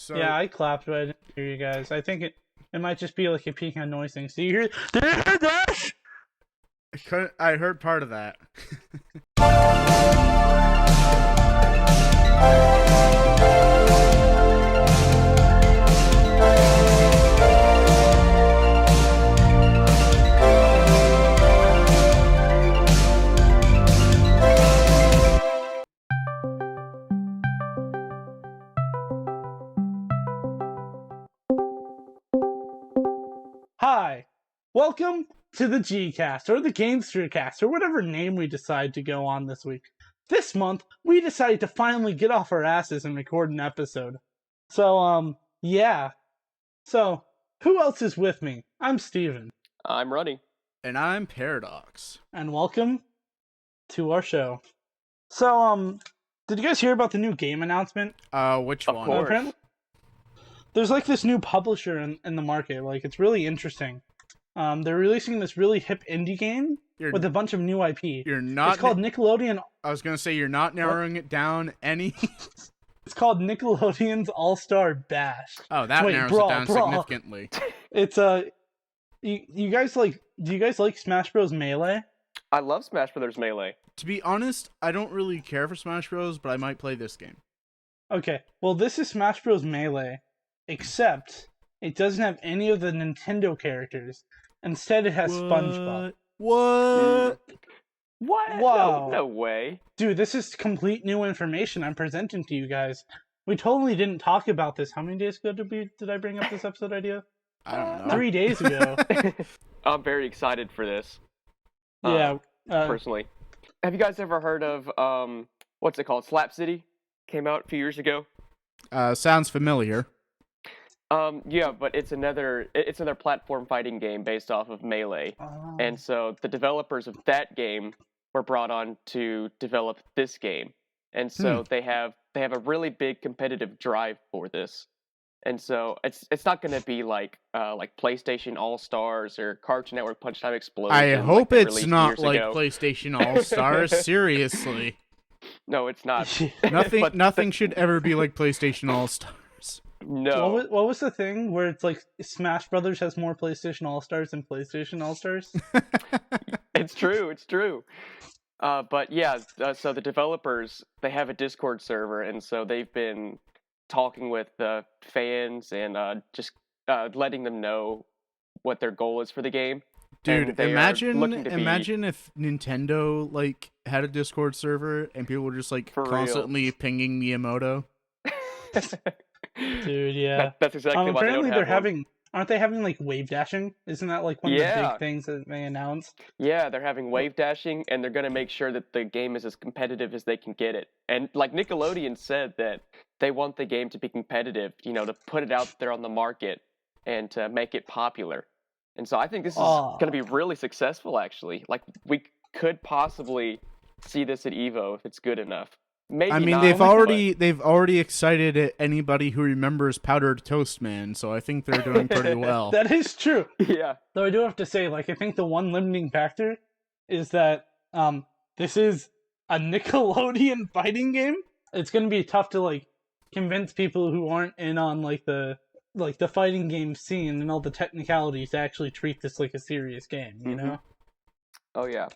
So Yeah, I clapped, but I didn't hear you guys. I think it might just be like a peak on noise thing. So you hear that? I heard part of that. Hi, welcome to the G-Cast, or the Gamespherecast, or whatever name we decide to go on this week. This month, we decided to finally get off our asses and record an episode. So, yeah. So, who else is with me? I'm Steven. I'm Runny. And I'm Paradox. And welcome to our show. So, did you guys hear about the new game announcement? Which Of one? course. Apparently, there's like this new publisher in the market. Like, it's really interesting. They're releasing this really hip indie game with a bunch of new IP. You're not. It's called Nickelodeon. I was gonna say you're not narrowing it down any. It's called Nickelodeon's All Star Bash. Oh, that Wait, narrows Brawl, it down Brawl. significantly. It's you guys like? Do you guys like Smash Bros. Melee? I love Smash Brothers Melee. To be honest, I don't really care for Smash Bros, but I might play this game. Okay, well this is Smash Bros. Melee, except it doesn't have any of the Nintendo characters. Instead, it has SpongeBob. What? What? Wow. No way. Dude, this is complete new information I'm presenting to you guys. We totally didn't talk about this. How many days ago did I bring up this episode idea? I don't know. 3 days ago. I'm very excited for this. Yeah. Personally. Have you guys ever heard of, what's it called? Slap City? Came out a few years ago. Sounds familiar. Yeah, but it's another platform fighting game based off of Melee. Oh. And so the developers of that game were brought on to develop this game. And so they have a really big competitive drive for this. And so it's not going to be like PlayStation All Stars or Cartoon Network Punch Time Explosion. I hope they it's released not years like ago. PlayStation All Stars. Seriously, No, it's not. nothing. But- nothing should ever be like PlayStation All Stars. No. What was the thing where it's like Smash Brothers has more PlayStation All Stars than PlayStation All Stars? It's true. It's true. But yeah, so the developers, they have a Discord server, and so they've been talking with the fans and just letting them know what their goal is for the game. Dude, And they are looking to be- imagine if Nintendo like had a Discord server and people were just like For real. constantly pinging Miyamoto. Dude, yeah. That's exactly why they Apparently don't have one. aren't they having like wave dashing? Isn't that like one of the Yeah. big things that they announced? Yeah, they're having wave dashing, and they're going to make sure that the game is as competitive as they can get it. And like Nickelodeon said that they want the game to be competitive, to put it out there on the market and to make it popular. And so I think this is going to be really successful, actually. Like, we could possibly see this at EVO if it's good enough. Maybe I mean, not, they've but- already excited anybody who remembers Powdered Toast Man, so I think they're doing pretty well. That is true. Yeah. Though I do have to say, like, I think the one limiting factor is that this is a Nickelodeon fighting game. It's going to be tough to like convince people who aren't in on like the fighting game scene and all the technicalities to actually treat this like a serious game. You know? Oh, yeah.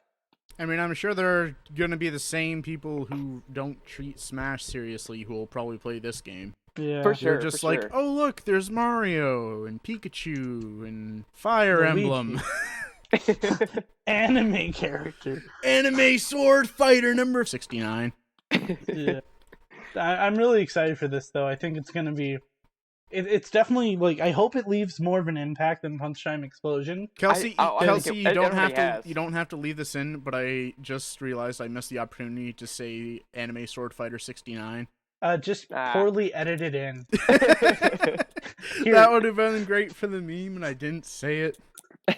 I mean, I'm sure there are going to be the same people who don't treat Smash seriously who will probably play this game. Yeah. For sure. They're just like, sure. oh look, there's Mario and Pikachu and Fire Luigi. Emblem. Anime character. Anime Sword Fighter number 69. Yeah. I'm really excited for this, though. I think it's going to be... It's definitely, like, I hope it leaves more of an impact than Punch Time Explosion. Kelsey, I think Kelsey, it you don't have already to. has. You don't have to leave this in. But I just realized I missed the opportunity to say Anime Sword Fighter 69. Just poorly edited in. Here. That would have been great for the meme, and I didn't say it.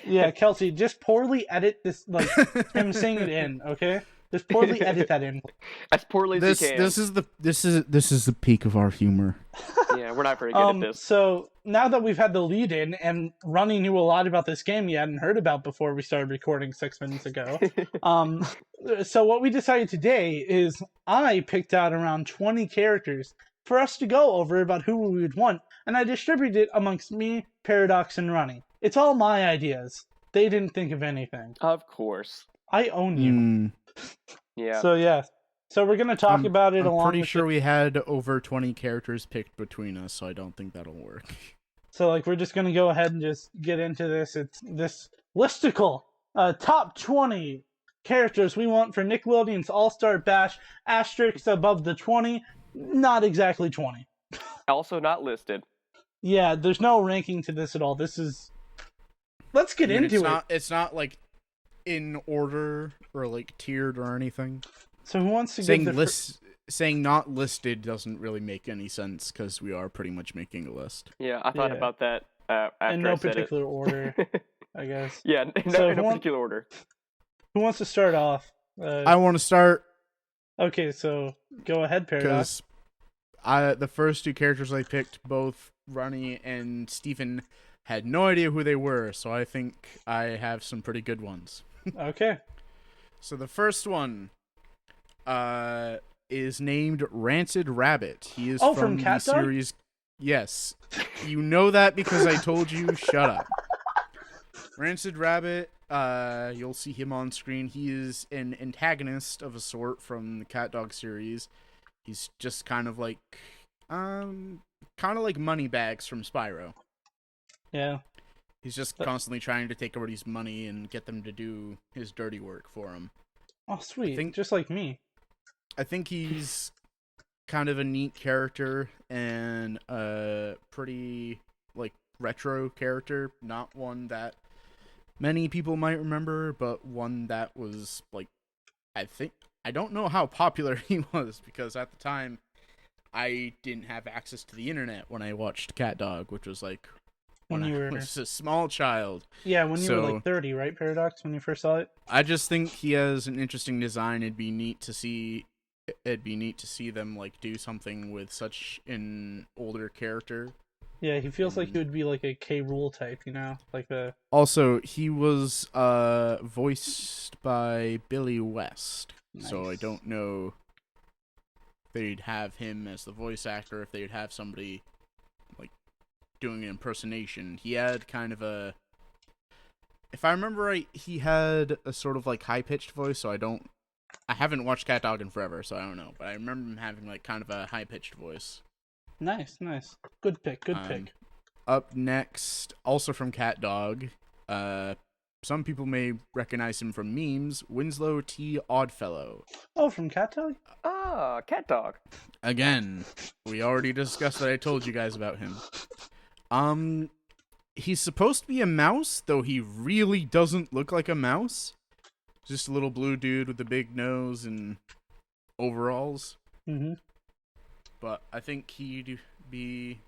Yeah, Kelsey, just poorly edit this, like, him saying it in, okay? Just poorly edit that in. As poorly as you can. This is the peak of our humor. Yeah, we're not very good at this. So now that we've had the lead in, and Runny knew a lot about this game you hadn't heard about before we started recording 6 minutes ago. So what we decided today is I picked out around 20 characters for us to go over about who we would want, and I distributed it amongst me, Paradox, and Runny. It's all my ideas. They didn't think of anything. Of course. I own you. Yeah. So yeah. So we're gonna talk about it I'm along pretty with sure we had over 20 characters picked between us, so I don't think that'll work. So like we're just gonna go ahead and just get into this. It's this listicle. Top 20 characters we want for Nickelodeon's All-Star Bash. Asterisks above the 20. Not exactly 20. Also not listed. Yeah, there's no ranking to this at all. This is... Let's get into it. It's not like in order or like tiered or anything. So who wants to Saying give the... saying not listed doesn't really make any sense because we are pretty much making a list. Yeah, I thought about that after in no I said particular order, I guess. Yeah, in no particular order. Who wants to start off? I want to start. Okay, so go ahead, Paradox. Because the first two characters I picked, both Runny and Stephen, had no idea who they were, so I think I have some pretty good ones. Okay. So the first one is named Rancid Rabbit. He is from the series. Yes. You know that because I told you. Shut up. Rancid Rabbit, you'll see him on screen. He is an antagonist of a sort from the Cat Dog series. He's just kind of like Moneybags from Spyro. Yeah. He's just constantly trying to take everybody's money and get them to do his dirty work for him. Oh, sweet. Just like me. I think he's kind of a neat character and a pretty, like, retro character. Not one that many people might remember, but one that was, like, I don't know how popular he was, because at the time, I didn't have access to the internet when I watched Cat Dog, which was, like, when I was a small child. Yeah, when you were, like, 30, right, Paradox, when you first saw it? I just think he has an interesting design. It'd be neat to see them, like, do something with such an older character. Yeah, he feels like he would be like a K. Rool type, you know? Like a... Also, he was voiced by Billy West. Nice. So I don't know if they'd have him as the voice actor, if they'd have somebody, like, doing an impersonation. He had kind of a... If I remember right, he had a sort of, like, high-pitched voice, so I haven't watched Cat Dog in forever, so I don't know. But I remember him having, like, kind of a high-pitched voice. Nice. Good pick. Up next, also from Cat Dog, some people may recognize him from memes, Winslow T. Oddfellow. Oh, from Cat Dog? Ah, Cat Dog. Again, we already discussed that. I told you guys about him. He's supposed to be a mouse, though he really doesn't look like a mouse. Just a little blue dude with a big nose and overalls. Mm-hmm. But I think he'd be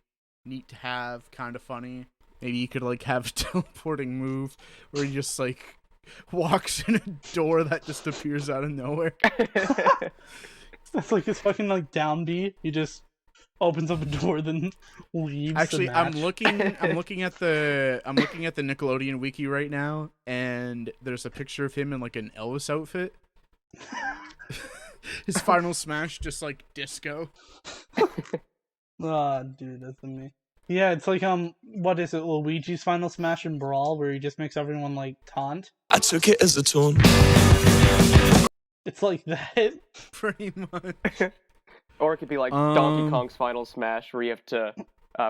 neat to have, kind of funny. Maybe you could, like, have a teleporting move where he just, like, walks in a door that just appears out of nowhere. That's like his fucking, like, down B. He just opens up a door, then leaves. Actually, the match. I'm looking at the Nickelodeon wiki right now, and there's a picture of him in, like, an Elvis outfit. His final smash, just like disco. Oh, dude, that's amazing. Yeah, it's like what is it, Luigi's Final Smash in Brawl, where he just makes everyone like taunt. I took it as a taunt. It's like that. Pretty much. Or it could be like Donkey Kong's Final Smash, where you have to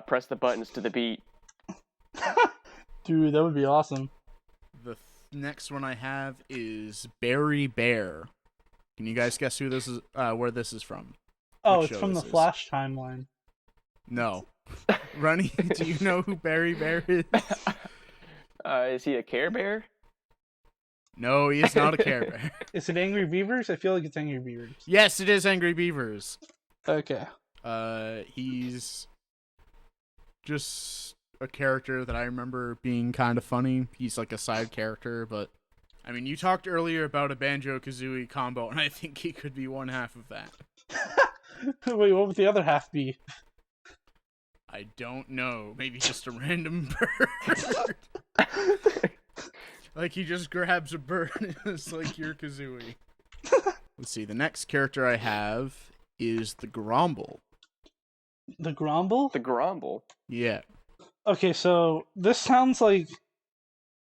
press the buttons to the beat. Dude, that would be awesome. The next one I have is Barry Bear. Can you guys guess who this is? Where this is from? Oh, it's from the Flash timeline. No. Runny, do you know who Barry Bear is? Is he a Care Bear? No, he is not a Care Bear. Is it Angry Beavers? I feel like it's Angry Beavers. Yes, it is Angry Beavers. Okay. He's just a character that I remember being kind of funny. He's like a side character, but I mean, you talked earlier about a Banjo-Kazooie combo, and I think he could be one half of that. Wait, what would the other half be? I don't know. Maybe just a random bird. Like, he just grabs a bird and it's like your Kazooie. Let's see, the next character I have is the Gromble. The Grumble? The Grumble. Yeah. Okay, so this sounds like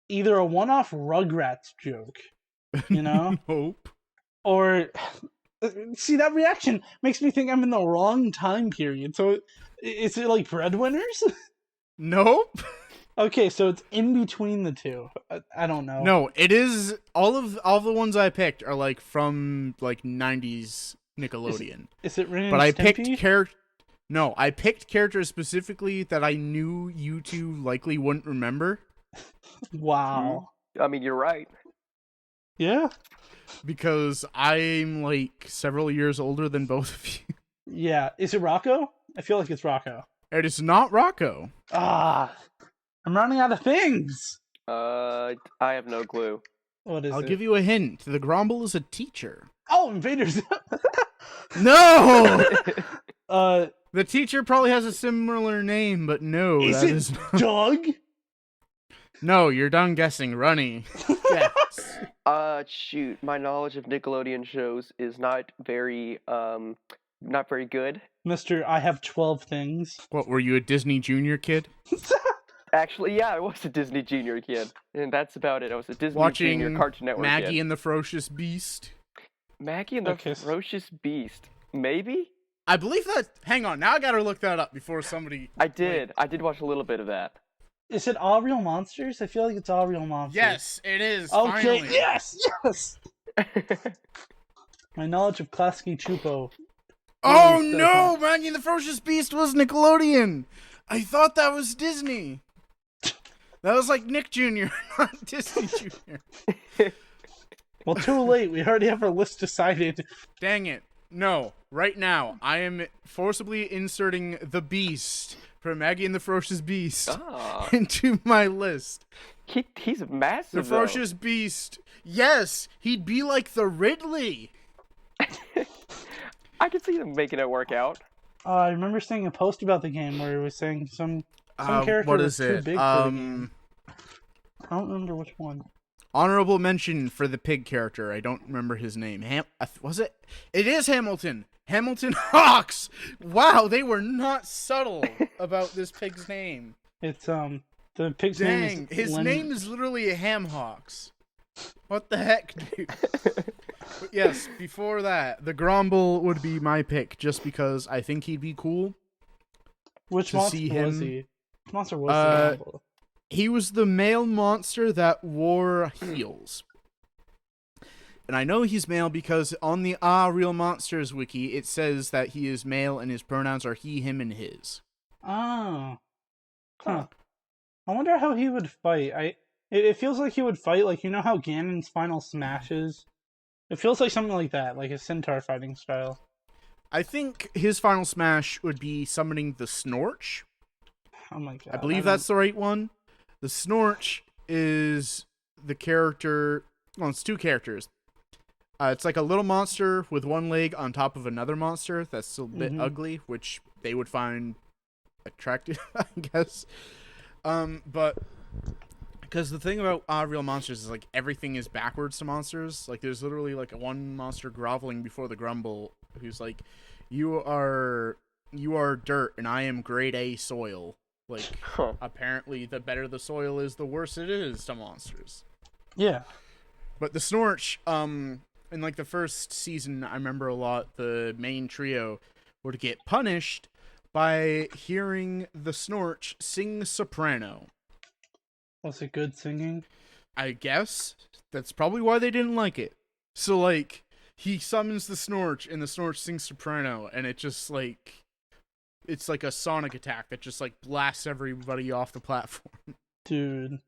either a one-off Rugrats joke, you know? Nope. Or, see, that reaction makes me think I'm in the wrong time period. So, is it like Breadwinners? Nope. Okay, so it's in between the two. I don't know. No, it is all the ones I picked are like from like 90s Nickelodeon. Is it Ren and But I Stimpy? picked I picked characters specifically that I knew you two likely wouldn't remember Wow. I mean, you're right. Yeah? because I'm like several years older than both of you. Yeah. Is it Rocco? I feel like it's Rocco. It is not Rocco. Ah. I'm running out of things. I have no clue. What is I'll it? give you a hint. The Grumble is a teacher. Oh, Invaders. No! The teacher probably has a similar name, but no, is that it is not. Doug? No, you're done guessing. Runny. Yes. Shoot, my knowledge of Nickelodeon shows is not very good. Mr. I have 12 things. What, were you a Disney Junior kid? Actually, yeah, I was a Disney Junior kid, and that's about it. I was a Disney Watching Junior Cartoon Network Maggie kid. and the Ferocious Beast? Maggie and the Okay. Ferocious Beast. Maybe? I believe that... Hang on, now I gotta look that up before somebody... I did watch a little bit of that. Is it All Real Monsters? I feel like it's All Real Monsters. Yes, it is, Okay, finally. yes! My knowledge of Klasky Chupo. Oh Really no, Maggie and the Ferocious Beast was Nickelodeon! I thought that was Disney. That was like Nick Jr., not Disney Jr. Well, too late. We already have our list decided. Dang it. No, right now, I am forcibly inserting the Beast from Maggie and the Ferocious Beast Ah. into my list. He's massive, The Ferocious Beast. Yes, he'd be like the Ridley. I could see them making it work out. I remember seeing a post about the game where it was saying some character what was is too it? big for the game. I don't remember which one. Honorable mention for the pig character. I don't remember his name. Was it? It is Hamilton. Hamilton Hawks. Wow, they were not subtle about this pig's name. It's the pig's name Dang, is his name is literally a Ham Hawks. What the heck, dude? But yes, before that, the Grumble would be my pick, just because I think he'd be cool. Which to monster see was him. he? Which monster was the Grumble? He was the male monster that wore heels. And I know he's male because on the Real Monsters wiki, it says that he is male and his pronouns are he, him, and his. Oh. Huh. I wonder how he would fight. It feels like he would fight like, you know how Ganon's final smash is? It feels like something like that, like a centaur fighting style. I think his final smash would be summoning the Snorch. Oh my god. I believe that's the right one. The Snorch is the character... Well, it's two characters. It's like a little monster with one leg on top of another monster that's a bit ugly, which they would find attractive, I guess. But... Because the thing about Real Monsters is, like, everything is backwards to monsters. Like, there's literally, like, one monster groveling before the Grumble who's like, you are dirt and I am grade A soil. Like, apparently the better the soil is, the worse it is to monsters. Yeah. But the Snorch, in, like, the first season, I remember a lot, the main trio would get punished by hearing the Snorch sing soprano. Was it good singing? I guess. That's probably why they didn't like it. So, like, he summons the Snorch, and the Snorch sings soprano, and it just, like... It's like a sonic attack that just, like, blasts everybody off the platform. Dude.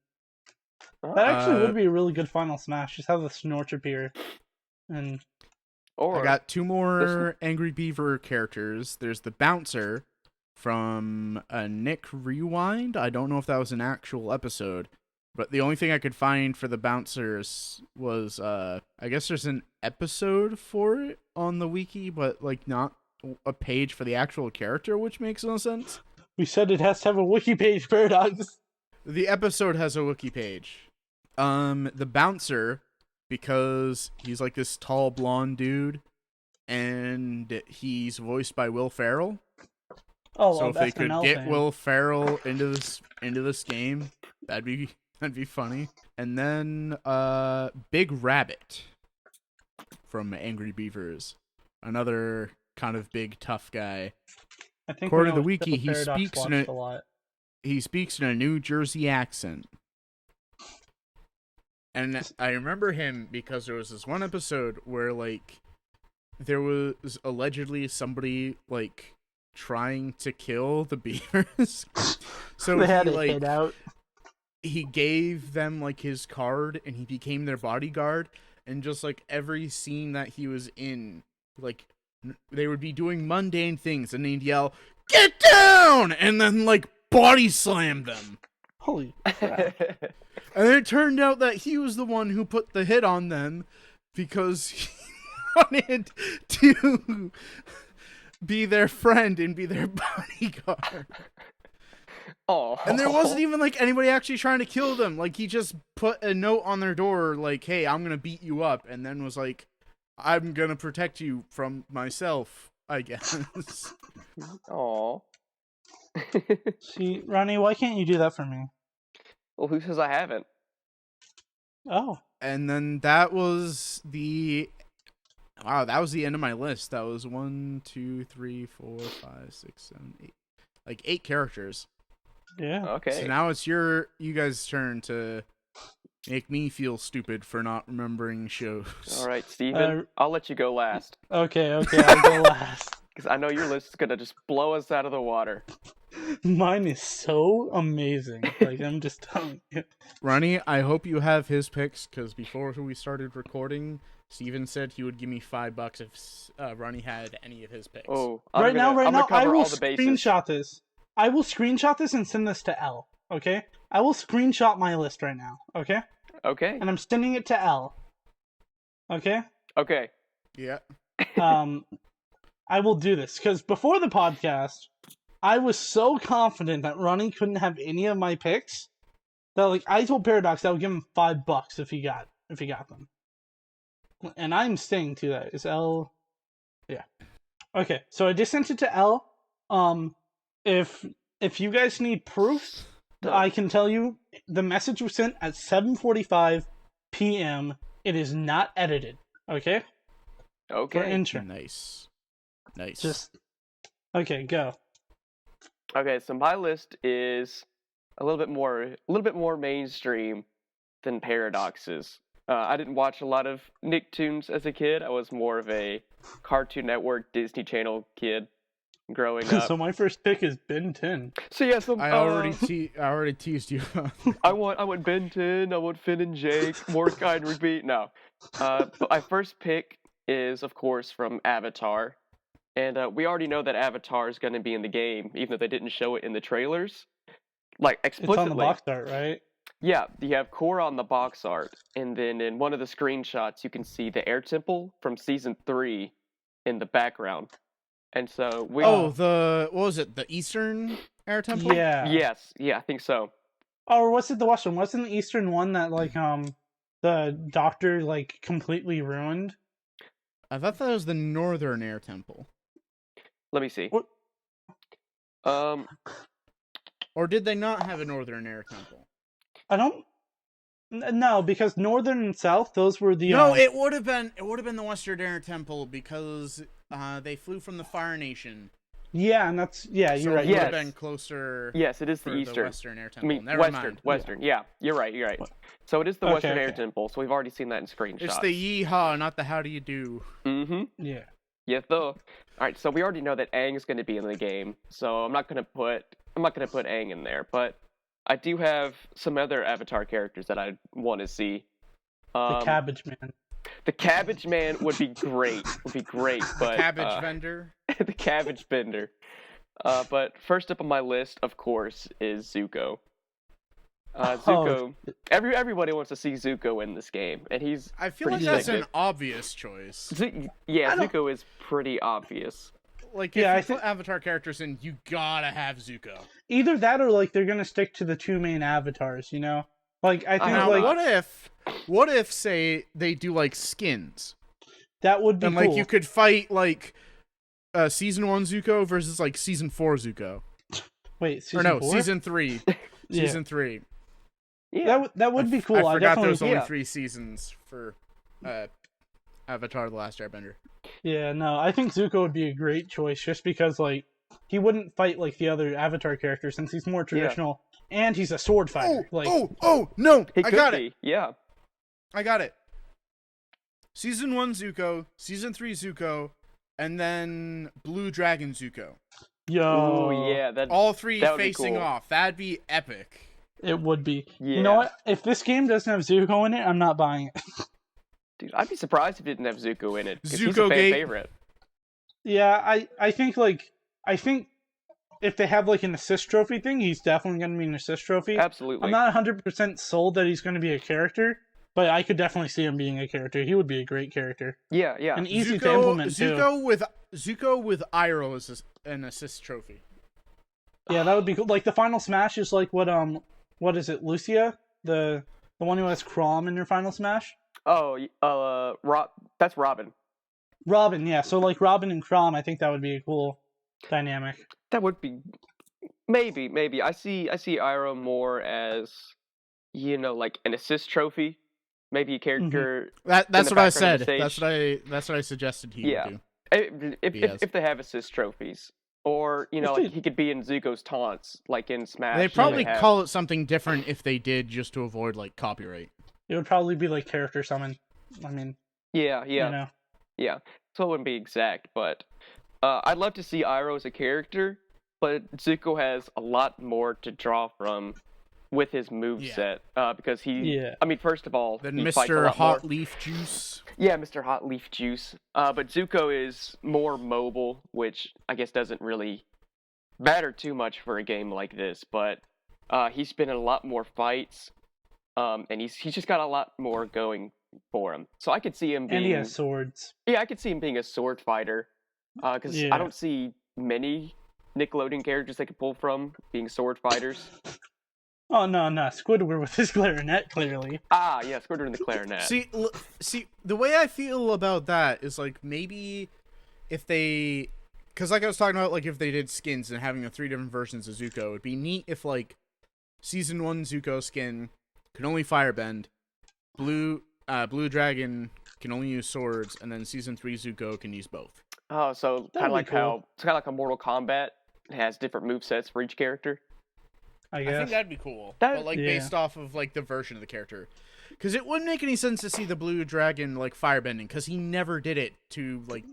That actually would be a really good final smash. Just have the Snorch appear. And... I got two more Angry Beaver characters. There's the Bouncer from Nick Rewind. I don't know if that was an actual episode, but the only thing I could find for the Bouncers was I guess there's an episode for it on the wiki, but like not a page for the actual character, which makes no sense. We said it has to have a wiki page, Paradox. The episode has a wiki page. The Bouncer, because he's like this tall blonde dude and he's voiced by Will Ferrell. Oh, So if they could SNL get fan. Will Ferrell into this game, that'd be funny. And then Big Rabbit from Angry Beavers, another kind of big tough guy. I think According when to the I was wiki, little, Paradox watched a lot. he speaks in a New Jersey accent. And I remember him because there was this one episode where like there was allegedly somebody like trying to kill the beavers. So They had he a like hit out. he gave them like his card and he became their bodyguard, and just like every scene that he was in, like they would be doing mundane things and they'd yell, "Get down!" and then like body slam them. Holy crap. And it turned out that he was the one who put the hit on them because he wanted to be their friend and be their bodyguard. Oh. And there wasn't even like anybody actually trying to kill them. Like he just put a note on their door like, "Hey, I'm gonna beat you up," and then was like, "I'm gonna protect you from myself, I guess." Oh. See, Runny, why can't you do that for me? Well, who says I haven't? Oh. And then that was the end of my list. That was 1, 2, 3, 4, 5, 6, 7, 8, like 8 characters. Yeah. Okay. So now it's you guys' turn to make me feel stupid for not remembering shows. All right, Steven, I'll let you go last. Okay, I'll go last. Because I know your list is going to just blow us out of the water. Mine is so amazing. Like, I'm just telling you. Runny, I hope you have his picks, because before we started recording, Steven said he would give me $5 if Runny had any of his picks. Oh, Right now, I will all the bases. screenshot this. I will screenshot this and send this to L, okay? I will screenshot my list right now, okay? Okay. And I'm sending it to L, okay? Okay. Yeah. I will do this, because before the podcast, I was so confident that Runny couldn't have any of my picks that, like, I told Paradox I would give him $5 if he got them. And I'm staying to that. Is L... Yeah. Okay, so I just sent it to L. If you guys need proof, I can tell you the message was sent at 7:45 p.m. It is not edited. Okay. Okay. For intro. Nice. Just okay. Go. Okay. So my list is a little bit more mainstream than Paradox's. I didn't watch a lot of Nicktoons as a kid. I was more of a Cartoon Network, Disney Channel kid growing up. So my first pick is Ben 10. So yeah, I already teased you. I want Ben 10. I want Finn and Jake, Mordecai and Repeat. No, but my first pick is of course from Avatar, and we already know that Avatar is going to be in the game, even though they didn't show it in the trailers, like explicitly. It's on the box art, right? Yeah, you have Korra on the box art, and then in one of the screenshots you can see the air temple from season 3 in the background. And so we what was it? The Eastern Air Temple? Yeah. Yes, yeah, I think so. Or was it the Western? Wasn't the Eastern one that like the doctor like completely ruined? I thought that was the Northern Air Temple. Let me see. What? Or did they not have a Northern Air Temple? I don't. No, because Northern and South, those were the. No, it would have been the Western Air Temple because they flew from the Fire Nation. Yeah, and that's you're right. It would have been closer. Yes, it is the for Eastern. The Western Air Temple. I mean, Never Western. mind. Yeah, you're right. So it is the Western Air Temple. So we've already seen that in screenshots. It's the yeehaw, not the how do you do. Mm-hmm. Yeah. Yes, though. All right, so we already know that Aang is going to be in the game. So I'm not going to put Aang in there, but I do have some other Avatar characters that I want to see. The Cabbage Man. The Cabbage Man would be great. But The cabbage vendor. The cabbage vendor. But first up on my list, of course, is Zuko. Zuko. Everybody wants to see Zuko in this game, and he's. I feel like that's an obvious choice. Zuko is pretty obvious. Like, if you put Avatar characters in, you gotta have Zuko. Either that, or like they're gonna stick to the two main avatars. You know, like I think like what if say they do like skins? That would be and cool. like you could fight like season 1 Zuko versus like season 4 Zuko. Wait, season 4? Season 3. Yeah. Season 3. Yeah, That would be cool. I forgot there was only yeah. 3 seasons for Avatar: The Last Airbender. Yeah, no, I think Zuko would be a great choice just because, like, he wouldn't fight like the other Avatar characters since he's more traditional, and he's a sword fighter. No! he I could got be. it. Yeah. I got it. Season 1 Zuko, Season 3 Zuko, and then Blue Dragon Zuko. Yo. Ooh, yeah. All 3 that would be facing cool. off. That'd be epic. It would be. Yeah. You know what? If this game doesn't have Zuko in it, I'm not buying it. Dude, I'd be surprised if it didn't have Zuko in it. 'Cause he's a Zuko fan Gate. favorite. Yeah, I think if they have like an assist trophy thing, he's definitely going to be an assist trophy. Absolutely. I'm not 100% sold that he's going to be a character, but I could definitely see him being a character. He would be a great character. Yeah, yeah. And easy to implement too. Zuko with Iroh is an assist trophy. Yeah, that would be cool. Like the final smash is like what is it, Lucia? The one who has Chrom in her final smash? Oh, that's Robin. Robin, yeah. So like Robin and Chrom, I think that would be a cool dynamic. That would be maybe. I see Iroh more as like an assist trophy. Maybe a character. That's in the what I background said. of the stage. That's what I suggested he Yeah. would do. If they have assist trophies, or like he could be in Zuko's taunts, like in Smash. They'd probably have- call it something different if they did, just to avoid like copyright. It would probably be like character summon. I mean, Yeah, you know. yeah. So it wouldn't be exact, but I'd love to see Iroh as a character, but Zuko has a lot more to draw from with his moveset, because I mean, first of all, Then he fights a Mr. lot Hot more. Leaf Juice. Yeah, Mr. Hot Leaf Juice. But Zuko is more mobile, which I guess doesn't really matter too much for a game like this, but he's been in a lot more fights, and he's just got a lot more going for him. So I could see him being... And he has swords. Yeah, I could see him being a sword fighter, because I don't see many Nickelodeon characters they could pull from being sword fighters. Oh, no, Squidward with his clarinet, clearly. Ah, yeah, Squidward in the clarinet. See, the way I feel about that is like maybe if they, because like I was talking about, like if they did skins and having the 3 different versions of Zuko, it'd be neat if like season 1 Zuko skin can only firebend, Blue Dragon can only use swords, and then season 3 Zuko can use both. Oh, so kind of like cool. how it's kind of like a Mortal Kombat. It has different movesets for each character. I I guess. think that'd be cool, That- but like yeah. based off of like the version of the character. Because it wouldn't make any sense to see the Blue Dragon like firebending, because he never did it to like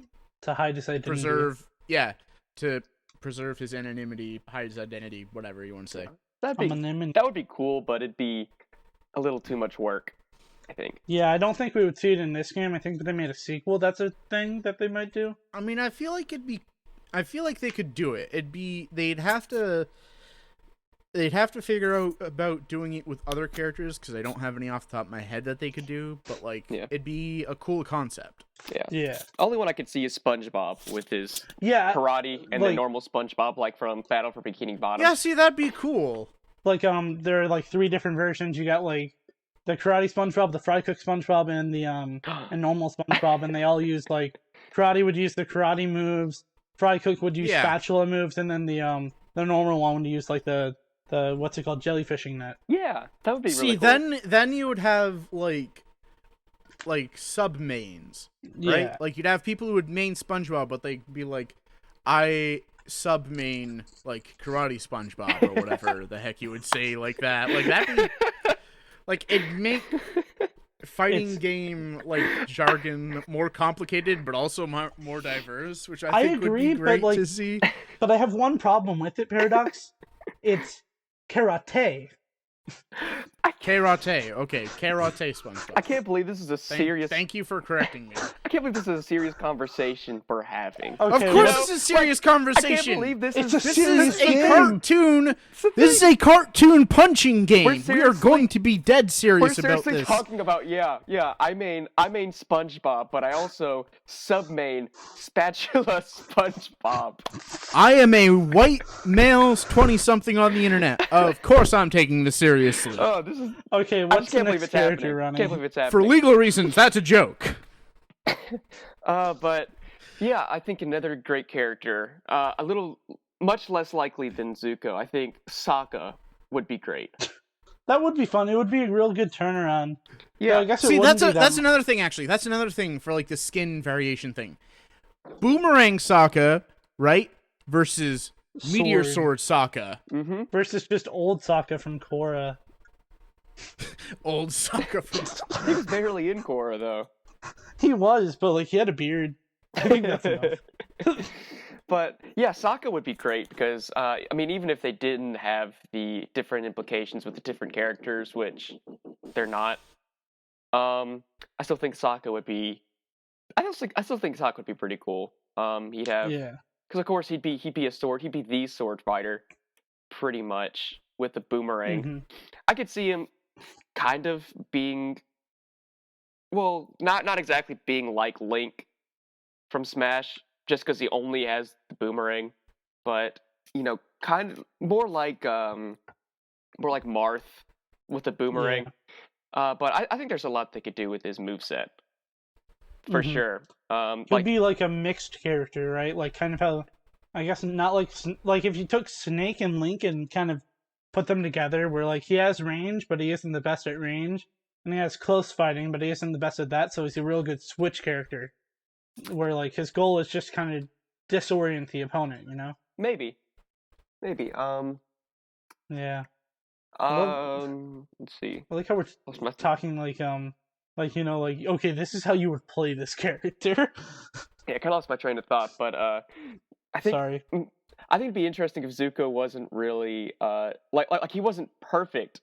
To hide his identity. to preserve his anonymity, hide his identity, whatever you want to say. That would be cool, but it'd be a little too much work, I think. Yeah, I don't think we would see it in this game. I think if they made a sequel, that's a thing that they might do. I mean, I feel like they could do it. They'd have to figure out about doing it with other characters, because I don't have any off the top of my head that they could do, but like it'd be a cool concept. Yeah. Only one I could see is SpongeBob with his Yeah, karate and the normal SpongeBob, like from Battle for Bikini Bottom. Yeah, see, that'd be cool. like there are like 3 different versions. You got like the karate SpongeBob, the fry cook SpongeBob, and the and normal SpongeBob, and they all use like karate would use the karate moves, fry cook would use spatula moves, and then the normal one would use like the what's it called, jellyfishing net. Yeah, that would be really See, cool. then you would have like sub mains, right? Yeah. Like you'd have people who would main SpongeBob, but they'd be like, I sub main like karate SpongeBob or whatever the heck you would say, like that. Like that'd be like it'd make fighting game like jargon more complicated, but also more diverse, which I think agree, would be great but, like, to see. But I have one problem with it, Paradox. It's karate. Karate, okay, karate SpongeBob. I can't believe this is a serious. Thank you for correcting me. I can't believe this is a serious conversation we're having. Okay, Of course, well, it's a serious conversation. I can't believe this It's is. a This serious is a game. cartoon. This is a cartoon punching game. We are seriously- going to be dead We're serious about seriously this. talking about I main SpongeBob, but I also sub-main spatula SpongeBob. I am a white male 20-something on the internet. Of course, I'm taking this seriously. Oh, this is. Okay, I what's just the can't believe next it's happening. character, Runny? Can't believe it's For happening. legal reasons, that's a joke. But Yeah, I think another great character, much less likely than Zuko. I think Sokka would be great. That would be fun. It would be a real good turnaround. Yeah, so I guess See, it wouldn't be that's another thing. Actually, that's another thing for like the skin variation thing. Boomerang Sokka, right, versus Meteor Sword Sokka. Mm-hmm. Versus just old Sokka from Korra. Old Sokka from. He was barely in Korra though. He was, but like he had a beard. I think that's enough. But yeah, Sokka would be great because I mean, even if they didn't have the different implications with the different characters, which they're not, I still think Sokka would be. I still think Sokka would be pretty cool. He'd have, because of course he'd be a sword. He'd be the sword fighter, pretty much with the boomerang. Mm-hmm. I could see him kind of being, well, not exactly being like Link from Smash, just because he only has the boomerang, but you know, kind of more like Marth with the boomerang. Yeah. But I think there's a lot they could do with his moveset. For sure. He'd be like a mixed character, right? Like kind of how, I guess not like if you took Snake and Link and kind of put them together, where like he has range, but he isn't the best at range, and he has close fighting, but he isn't the best at that. So he's a real good switch character, where like his goal is just kind of disorient the opponent, you know? Maybe. Yeah. Let's see. I like how we're talking like you know, like, okay, this is how you would play this character. Yeah, I kind of lost my train of thought, but I think it'd be interesting if Zuko wasn't really like he wasn't perfect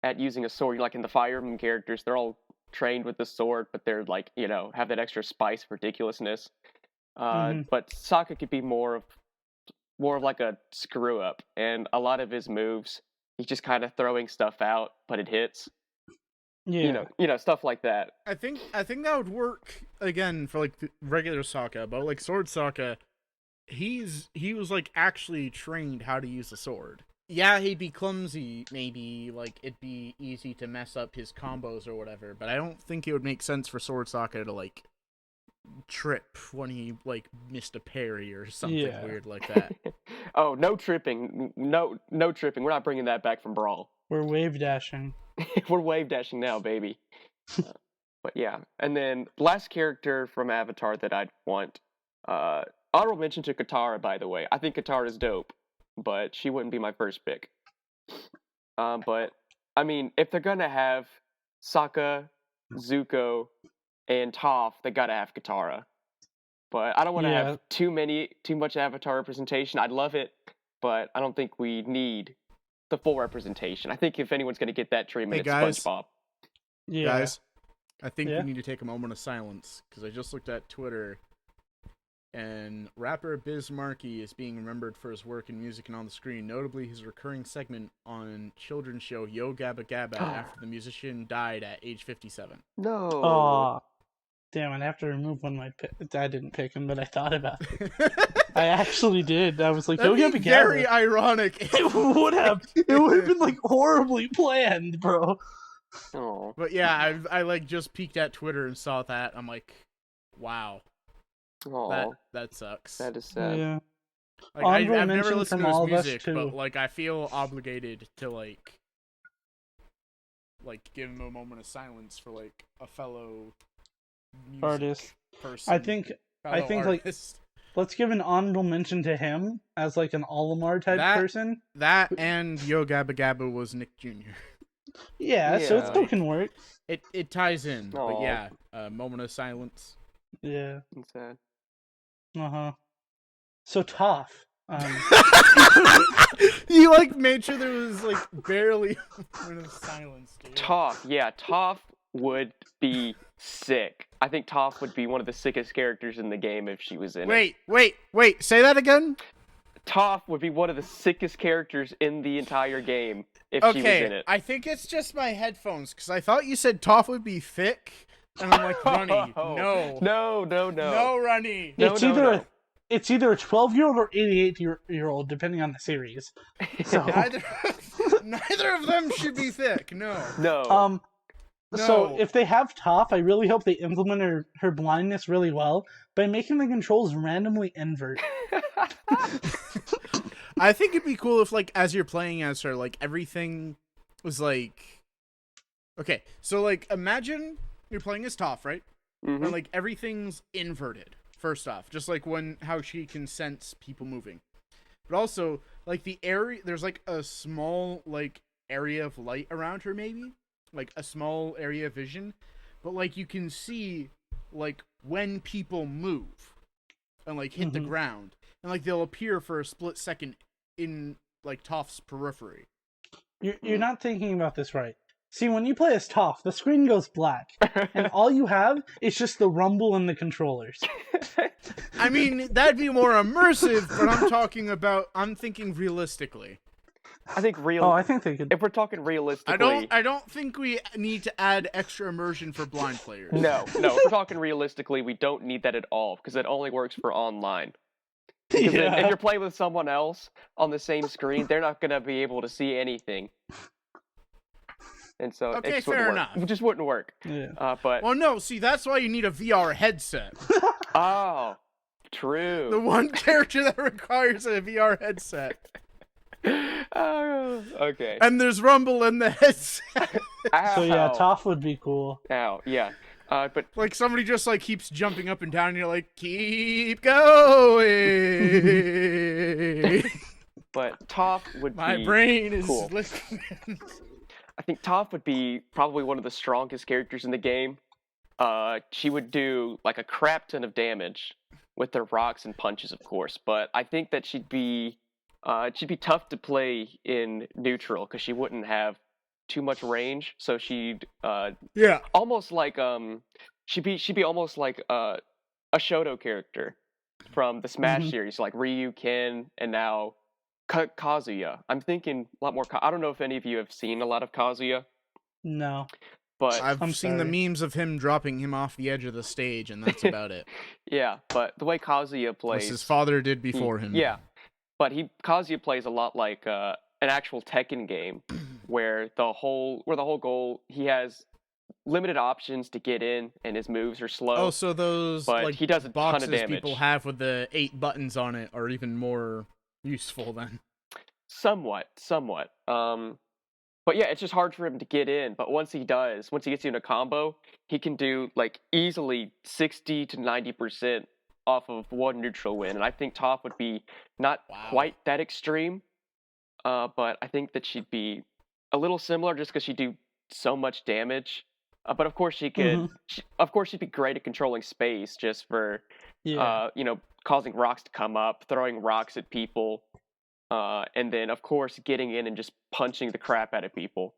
at using a sword. Like in the Fire Emblem characters, they're all trained with the sword, but they're like, you know, have that extra spice of ridiculousness. But Sokka could be more of like a screw up, and a lot of his moves, he's just kind of throwing stuff out, but it hits. Yeah, you know, stuff like that. I think that would work again for like the regular Sokka, but like Sword Sokka, he was like actually trained how to use the sword. Yeah, he'd be clumsy, maybe like it'd be easy to mess up his combos or whatever, but I don't think it would make sense for Sword Sokka to like trip when he like missed a parry or something weird like that. Oh, no tripping. No tripping. We're not bringing that back from Brawl. We're wave dashing. We're wave dashing now, baby. But yeah, and then last character from Avatar that I'd want. Honorable mention to Katara, by the way. I think Katara's dope, but she wouldn't be my first pick. But I mean, if they're gonna have Sokka, Zuko, and Toph, they gotta have Katara. But I don't want to have too much Avatar representation. I'd love it, but I don't think we need the full representation. I think if anyone's going to get that treatment, it's SpongeBob. Yeah. Guys, I think we need to take a moment of silence, because I just looked at Twitter, and rapper Biz Markie is being remembered for his work in music and on the screen, notably his recurring segment on children's show Yo Gabba Gabba after the musician died at age 57. No. Aw. Damn, I'd have to remove one of my picks. I didn't pick him, but I thought about it. I actually did. I was like, That'd Yo be Gabba Gabba. Very ironic. It would have been like horribly planned, bro. Oh. But yeah, I like just peeked at Twitter and saw that. I'm like, wow. Oh. That sucks. That is sad. Yeah. Like, I've never listened to his music, but like I feel obligated to like give him a moment of silence for like a fellow artist person. I think artist. Like let's give an honorable mention to him as like an Olimar type person. That and Yo Gabba Gabba was Nick Jr. Yeah, so it still can work. It ties in. Aww. But yeah, moment of silence. Yeah. It's sad. So Toph. You like made sure there was like barely a moment of silence, dude. Toph would be sick. I think Toph would be one of the sickest characters in the game if she was in it. Wait, say that again? Toph would be one of the sickest characters in the entire game if she was in it. I think it's just my headphones, because I thought you said Toph would be thick, and I'm like, Runny, no. No, Runny. It's either a 12-year-old or 88-year-old, depending on the series. So. Neither of them should be thick, no. No. So No. if they have Toph, I really hope they implement her blindness really well by making the controls randomly invert. I think it'd be cool if, like, as you're playing as her, like, everything was like, okay, so like, imagine you're playing as Toph, right? Mm-hmm. And like everything's inverted. First off, just like how she can sense people moving, but also like the area. There's like a small like area of light around her, maybe like a small area of vision, but like you can see like when people move and like hit the ground, and like they'll appear for a split second in like Toph's periphery. You're not thinking about this right. See, when you play as Toph, the screen goes black, and all you have is just the rumble in the controllers. I mean, that'd be more immersive, but I'm thinking realistically. I think I think they could. If we're talking realistically, I don't think we need to add extra immersion for blind players. No. If we're talking realistically, we don't need that at all because it only works for online. Because if you're playing with someone else on the same screen, they're not gonna be able to see anything. And so okay, it fair enough. It just wouldn't work. Yeah. But well, no. See, that's why you need a VR headset. Oh, true. The one character that requires a VR headset. Oh, okay. And there's rumble in the headset. So yeah, Toph would be cool. Ow, yeah. But like somebody just like keeps jumping up and down, and you're like, keep going. But Toph would be My brain is cool. listening. I think Toph would be probably one of the strongest characters in the game. She would do like a crap ton of damage with her rocks and punches, of course. But I think that she'd be tough to play in neutral because she wouldn't have too much range. So she'd almost like she'd be almost like a Shoto character from the Smash series, like Ryu, Ken, and now Kazuya. I'm thinking a lot more. I don't know if any of you have seen a lot of Kazuya. No. But I've seen the memes of him dropping him off the edge of the stage, and that's about it. Yeah, but the way Kazuya plays, as his father did before him. Yeah, but Kazuya plays a lot like an actual Tekken game, where the whole goal, he has limited options to get in, and his moves are slow. Oh, so those but like he does a ton of boxes damage. people have with the 8 buttons on it are even more useful then. Somewhat. But yeah, it's just hard for him to get in. But once he gets you in a combo, he can do like easily 60 to 90% off of one neutral win. And I think Toph would be not quite that extreme, but I think that she'd be a little similar just because she'd do so much damage. But of course she could. Of course she'd be great at controlling space, just for causing rocks to come up, throwing rocks at people. And then, of course, getting in and just punching the crap out of people.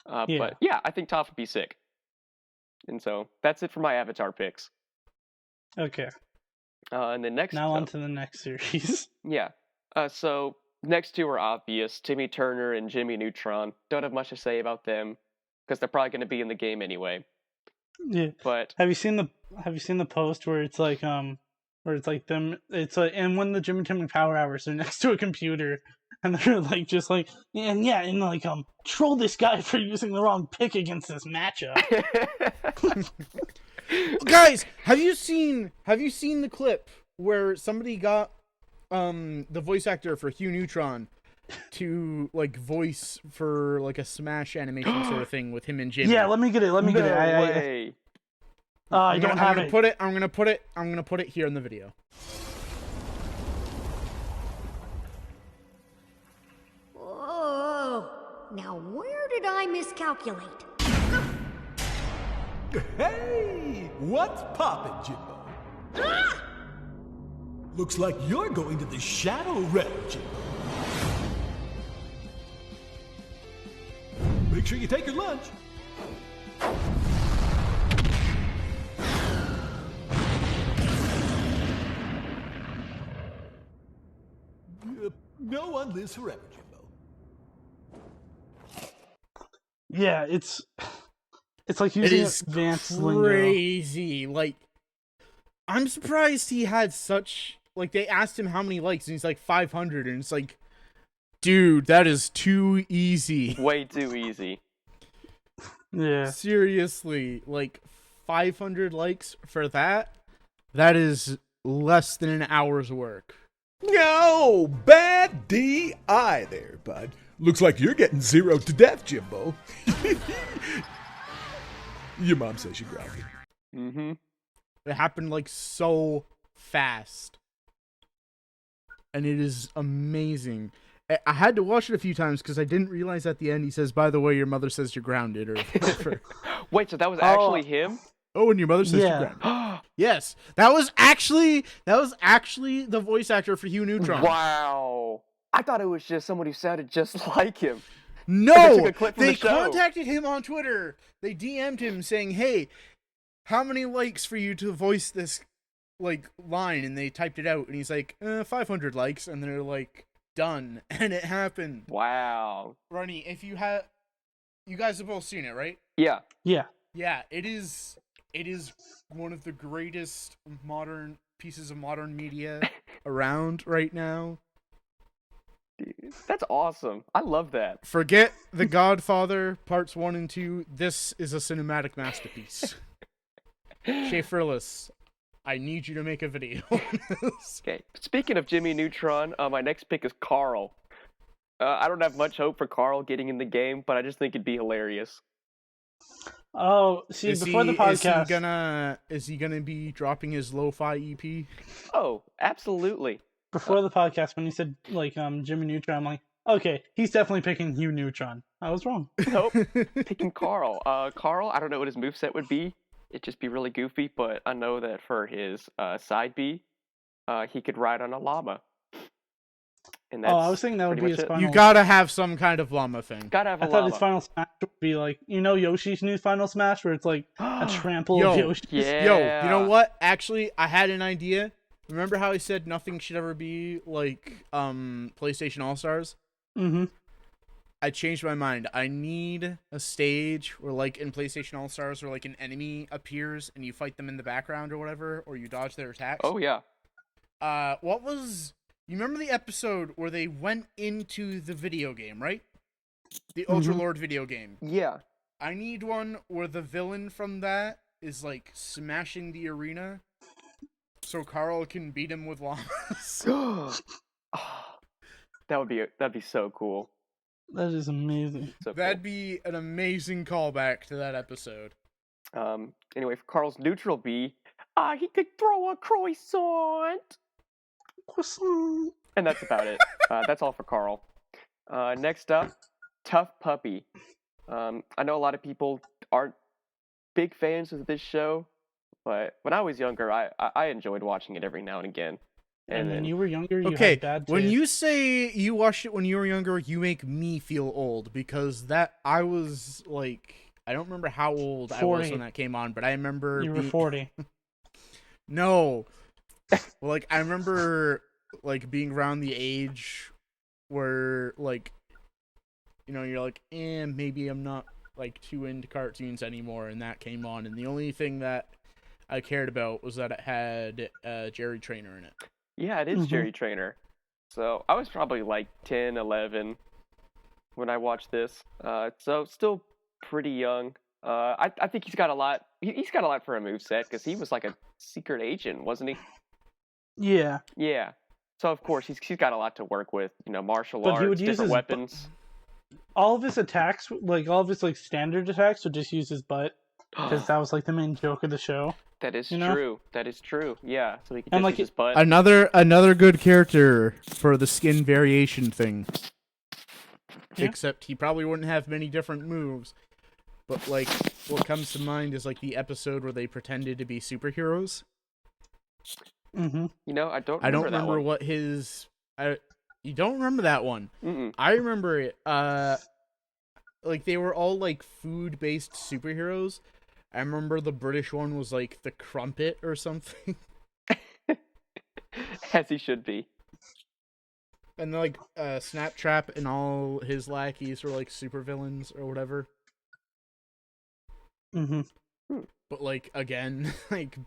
But yeah, I think Toph would be sick. And so that's it for my Avatar picks. Okay. And the next. Now on to the next series. Yeah. So next two are obvious: Timmy Turner and Jimmy Neutron. Don't have much to say about them because they're probably going to be in the game anyway. Yeah. But have you seen the post where it's like where it's like them, it's like, and when the Jimmy Timmy Power Hours are next to a computer, and they're like, just like, and like, troll this guy for using the wrong pick against this matchup. Guys, have you seen the clip where somebody got the voice actor for Hugh Neutron to like voice for like a Smash animation sort of thing with him and Jimmy? Yeah, let me get it. I don't have it. I'm gonna put it here in the video. Whoa! Now where did I miscalculate? Hey! What's poppin', Jimbo? Ah! Looks like you're going to the Shadow Realm, Jimbo. Make sure you take your lunch. No one lives forever, Jimbo. Yeah, it's like using advanced crazy. Like, I'm surprised he had such, like, they asked him how many likes, and he's like 500, and it's like, dude, that is too easy. Way too easy. Yeah. Seriously, like 500 likes for that? That is less than an hour's work. No, bad DI there, bud. Looks like you're getting zeroed to death, Jimbo. Your mom says you're grounded. Mm-hmm. It happened like so fast. And it is amazing. I had to watch it a few times because I didn't realize at the end he says, "By the way, your mother says you're grounded," or whatever. Wait, so that was actually him? Oh, and your mother says you're grounded. Yes, that was actually the voice actor for Hugh Neutron. Wow. I thought it was just someone who sounded just like him. No, they contacted him on Twitter. They DM'd him saying, "Hey, how many likes for you to voice this like line?" And they typed it out, and he's like, 500 likes, and they're like, done, and it happened. Wow. Runny, if you guys have both seen it, right? Yeah. Yeah. Yeah, it is one of the greatest modern pieces of modern media around right now. Dude, that's awesome. I love that. Forget The Godfather Parts 1 and 2. This is a cinematic masterpiece. Spherical, I need you to make a video on this. Okay. Speaking of Jimmy Neutron, my next pick is Carl. I don't have much hope for Carl getting in the game, but I just think it'd be hilarious. Oh, see, before the podcast... Is he gonna be dropping his lo-fi EP? Oh, absolutely. Before the podcast, when you said, like, Jimmy Neutron, I'm like, okay, he's definitely picking Hugh Neutron. I was wrong. Nope. Picking Carl. Carl, I don't know what his moveset would be. It'd just be really goofy, but I know that for his side B, he could ride on a llama. And that's I was thinking that would be his final... You gotta have some kind of llama thing. Gotta have a I llama. thought his final smash would be like, Yoshi's new final smash, where it's like a trample of Yoshi. Yeah. Yo, you know what? Actually, I had an idea. Remember how I said nothing should ever be like PlayStation All Stars? Mm-hmm. I changed my mind. I need a stage where, like in PlayStation All Stars, where like an enemy appears and you fight them in the background or whatever, or you dodge their attacks. Oh yeah. You remember the episode where they went into the video game, right? The Ultra Lord video game. Yeah. I need one where the villain from that is like smashing the arena, so Carl can beat him with llamas. That'd be so cool. That is amazing. So That'd be an amazing callback to that episode. Anyway, for Carl's neutral B, he could throw a croissant. And that's about it. That's all for Carl. Next up, Tough Puppy. I know a lot of people aren't big fans of this show, but when I was younger, I enjoyed watching it every now and again. And when you were younger, you had bad taste. When you say you watched it when you were younger, you make me feel old, because I was like, I don't remember how old 40. I was when that came on, but I remember you were 40. No. Well, like, I remember, like, being around the age where, like, you're like, maybe I'm not, like, too into cartoons anymore, and that came on, and the only thing that I cared about was that it had Jerry Trainer in it. Yeah, it is Jerry Trainer. So, I was probably, like, 10, 11 when I watched this. So, still pretty young. I think he's got a lot for a moveset, because he was, like, a secret agent, wasn't he? Yeah. Yeah. So of course he's got a lot to work with, martial arts, he would use different weapons. All of his attacks, like all of his like standard attacks, would just use his butt, because that was like the main joke of the show. That is true. That is true. Yeah. So he could just use his butt. Another good character for the skin variation thing. Yeah. Except he probably wouldn't have many different moves. But like, what comes to mind is like the episode where they pretended to be superheroes. Mm-hmm. I don't remember what his... you don't remember that one? Mm-mm. I remember it. Like, they were all, like, food-based superheroes. I remember the British one was, like, the Crumpet or something. As he should be. And, like, Snaptrap and all his lackeys were, like, supervillains or whatever. Mm-hmm. But, like, again, like,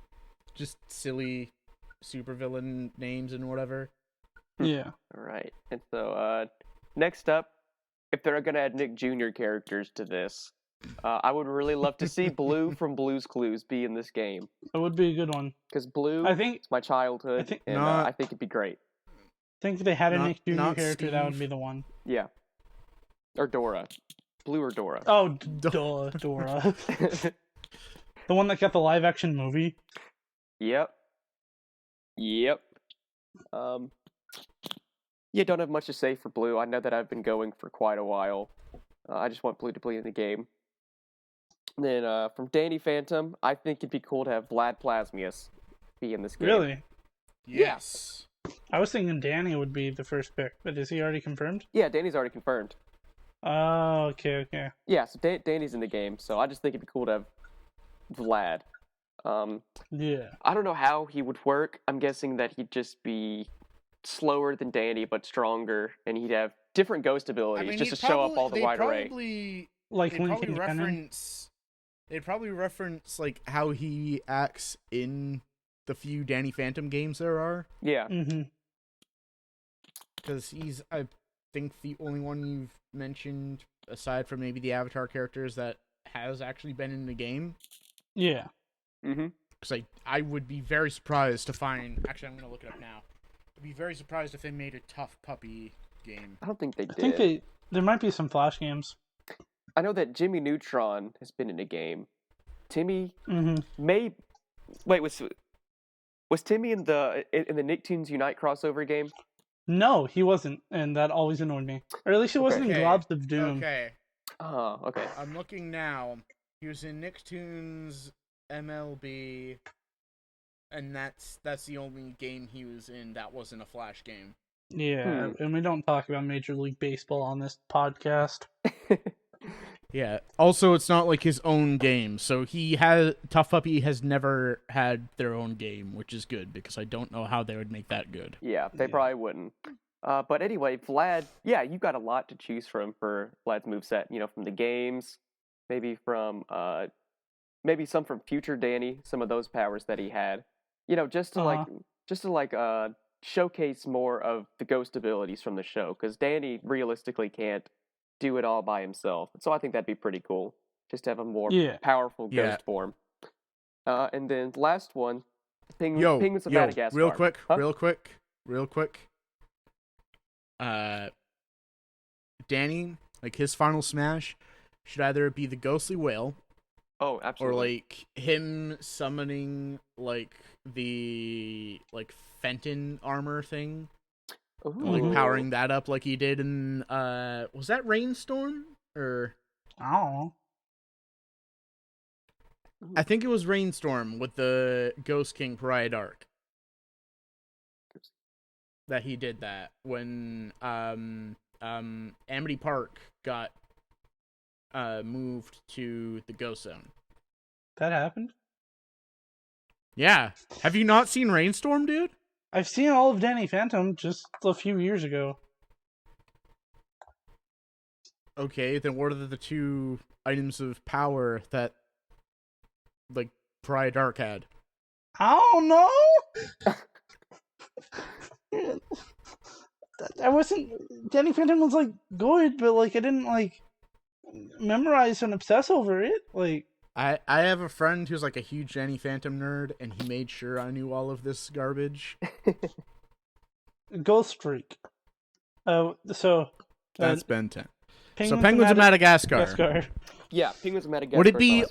just silly supervillain names and whatever. Yeah. All right. And so next up, if they're gonna add Nick Jr. characters to this, I would really love to see Blue from Blue's Clues be in this game. It would be a good one. Because Blue I think is my childhood, and I think it'd be great. I think if they had a Not- Nick Jr. not character, that would Steve. be the one. Yeah. Or Dora. Blue or Dora. Oh, duh, Dora. The one that got the live action movie. Yep. Yeah, don't have much to say for Blue. I know that I've been going for quite a while. I just want Blue to play in the game. And then from Danny Phantom, I think it'd be cool to have Vlad Plasmius be in this game. Really? Yes. I was thinking Danny would be the first pick, but is he already confirmed? Yeah, Danny's already confirmed. Oh, okay. Yeah, so Danny's in the game, so I just think it'd be cool to have Vlad. Yeah. I don't know how he would work. I'm guessing that he'd just be slower than Danny, but stronger, and he'd have different ghost abilities just to show up all the wide array. Like They'd Link probably Independent? reference. They'd probably reference like how he acts in the few Danny Phantom games there are, Yeah. Mm-hmm. because he's, I think, the only one you've mentioned aside from maybe the Avatar characters that has actually been in the game. Yeah. Mm-hmm. Because I would be very surprised to find. Actually, I'm gonna look it up now. I'd be very surprised if they made a Tough Puppy game. I don't think they I did. think there might be some Flash games. I know that Jimmy Neutron has been in a game. Timmy Mm-hmm. wait, was Timmy in the Nicktoons Unite crossover game? No, he wasn't, and that always annoyed me. Or at least he wasn't in Okay. Globs of Doom. Okay, Oh, okay. I'm looking now. He was in Nicktoons MLB, and that's the only game he was in that wasn't a Flash game. Yeah, and we don't talk about Major League Baseball on this podcast. Yeah. Also, it's not like his own game, so Tough Puppy has never had their own game, which is good because I don't know how they would make that good. Yeah, they probably wouldn't. But anyway, Vlad, yeah, you got a lot to choose from for Vlad's moveset. You know, from the games, maybe from maybe some from future Danny, some of those powers that he had. You know, just to showcase more of the ghost abilities from the show, because Danny realistically can't do it all by himself. So I think that'd be pretty cool, just to have a more powerful ghost form. And then last one, Penguins of Madagascar. Real quick. Danny, like his final smash, should either be the ghostly whale. Oh, absolutely. Or like him summoning like the Fenton armor thing. Ooh. Like powering that up like he did in was that Rainstorm? Or I don't know. I think it was Rainstorm with the Ghost King Pariah Dark. That he did that when Amity Park got moved to the Ghost Zone. That happened? Yeah. Have you not seen Rainstorm, dude? I've seen all of Danny Phantom just a few years ago. Okay, then what are the two items of power that like Pariah Dark had? I don't know. I wasn't. Danny Phantom was like good, but like I didn't like memorize and obsess over it. Like I have a friend who's like a huge Danny Phantom nerd, and he made sure I knew all of this garbage. Ghost Streak. So That's Ben 10. Penguins, Penguins of Madagascar. Yeah, Penguins of Madagascar. Would it be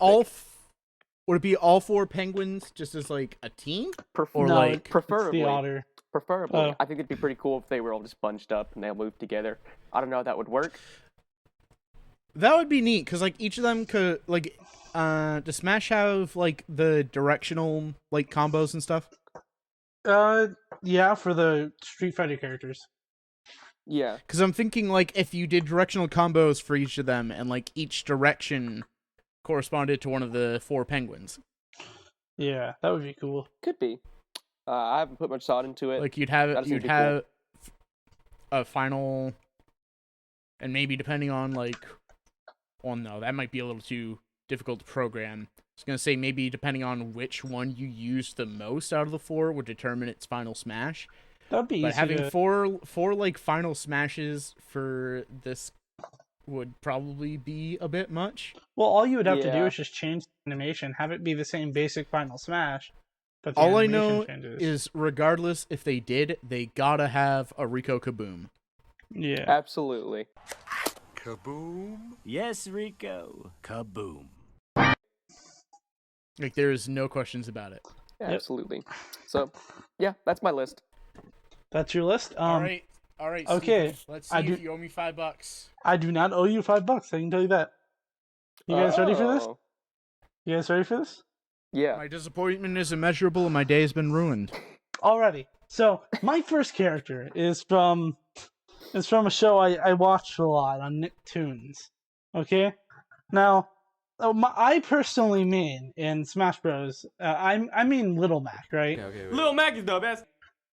all four penguins just as like a team? No, like preferably the otter. Preferably. I think it'd be pretty cool if they were all just bunched up and they all moved together. I don't know how that would work. That would be neat because like each of them could like does Smash have like the directional like combos and stuff? Yeah, for the Street Fighter characters. Yeah. Because I'm thinking like if you did directional combos for each of them and like each direction corresponded to one of the four penguins. Yeah, that would be cool. Could be. I haven't put much thought into it. Like you'd have Cool. a final, and maybe depending on like, well, no, that might be a little too difficult to program. I was gonna say maybe depending on which one you use the most out of the four would determine its final smash. That'd be But easy having to... four like final smashes for this would probably be a bit much. Well, all you would have to do Yeah. is just change the animation, have it be the same basic Final Smash, but the All I animation know changes. is, regardless if they did, they gotta have a Rico Kaboom. Yeah. Absolutely. Kaboom? Yes, Rico. Kaboom. Like, there is no questions about it. Yep. Absolutely. So, yeah, that's my list. That's your list? All right. okay, Steven, let's see I if do- you owe me $5. I do not owe you $5, I can tell you that. You guys ready for this? Oh, You guys ready for this? Yeah. My disappointment is immeasurable and my day has been ruined. Alrighty. So, my first character is from a show I watched a lot on Nicktoons. Okay? Now, I personally mean in Smash Bros. I mean Little Mac, right? Okay, Lil Mac is the best.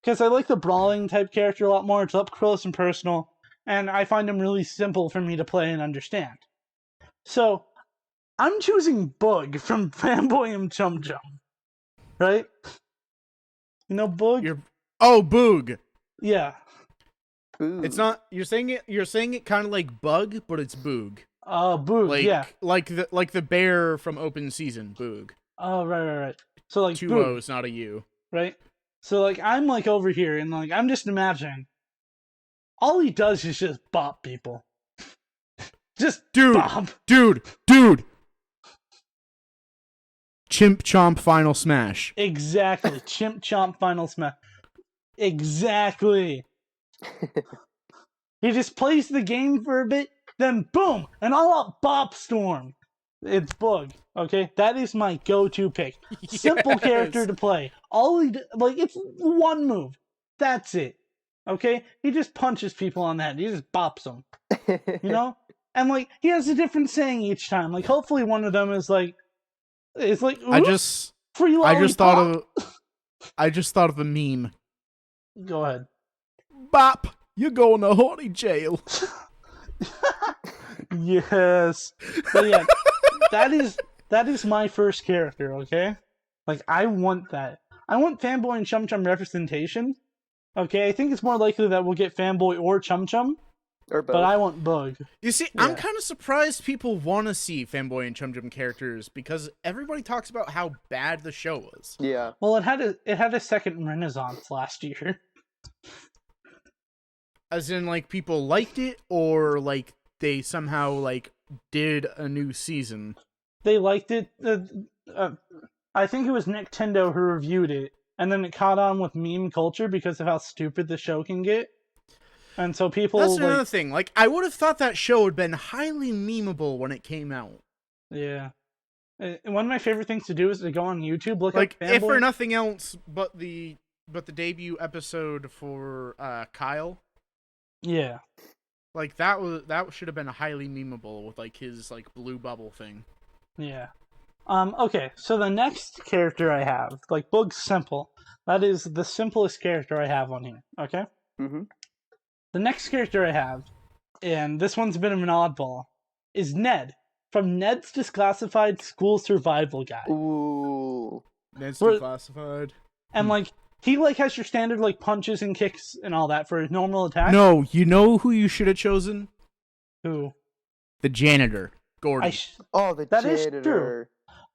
Because I like the brawling type character a lot more. It's up close and personal, and I find him really simple for me to play and understand. So, I'm choosing Bug from Fanboy and Chum Chum. Right? You know Bug? Oh, Boog. Yeah. Ooh. It's not. You're saying it kind of like Bug, but it's Boog. Boog, Like, yeah. like the bear from Open Season, Boog. Oh, right. So, like, Two Boog, O's, not a U. right? So, like, I'm, like, over here, and, like, I'm just imagining. All he does is just bop people. Just bop. Dude. Chimp Chomp Final Smash. Exactly. Chimp Chomp Final Smash. Exactly. He just plays the game for a bit, then boom, an all-out bop storm. It's Bug. Okay, that is my go-to pick. Simple Yes. character to play. All he it's one move. That's it. Okay, he just punches people on the head. He just bops them. You know, and like he has a different saying each time. Like hopefully one of them is like, I just free lollipop. I just thought of a meme. Go ahead. Bop, you're going to horny jail. Yes. But yeah, that is my first character, okay? Like I want that. I want Fanboy and Chum Chum representation. Okay, I think it's more likely that we'll get Fanboy or Chum Chum. Or both. But I want Bug. You see, Yeah. I'm kind of surprised people want to see Fanboy and Chum Chum characters because everybody talks about how bad the show was. Yeah. Well, it had a second renaissance last year. As in, like, people liked it, or like they somehow like did a new season. They liked it. I think it was Nintendo who reviewed it, and then it caught on with meme culture because of how stupid the show can get. And so people. That's another thing. Like, I would have thought that show would have been highly memeable when it came out. Yeah. One of my favorite things to do is to go on YouTube, look Like, up if Fanboy. for nothing else, but the debut episode for Kyle. Yeah. Like, that should have been highly memeable with like his like blue bubble thing. Yeah. Okay, so the next character I have, like Bug's simple. That is the simplest character I have on here. Okay. Mm-hmm. The next character I have, and this one's a bit of an oddball, is Ned from Ned's Disclassified School Survival Guide. Ooh. Ned's For- declassified. And like he like has your standard like punches and kicks and all that for his normal attack. No, you know who you should have chosen? Who? The janitor, Gordy. Oh, the That is janitor. true.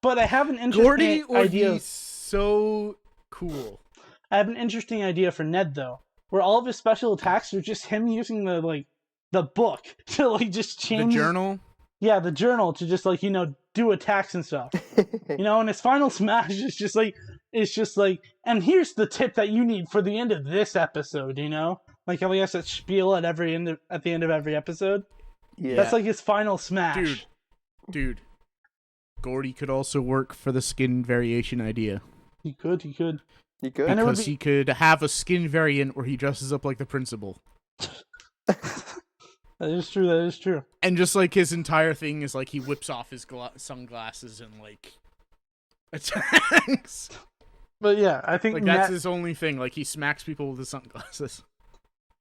But I have an Gordy interesting would idea. be so cool. I have an interesting idea for Ned though, where all of his special attacks are just him using the book to like just change The journal. Yeah, the journal to just like do attacks and stuff. And his final smash is just like and here's the tip that you need for the end of this episode. Like how he has that spiel at the end of every episode. Yeah. That's like his final smash. Dude. Gordy could also work for the skin variation idea. He could. You good? And it would Because be- he could have a skin variant where he dresses up like the principal. That is true. And just like his entire thing is like he whips off his sunglasses and like attacks. But yeah, I think Like that's his only thing. Like he smacks people with his sunglasses.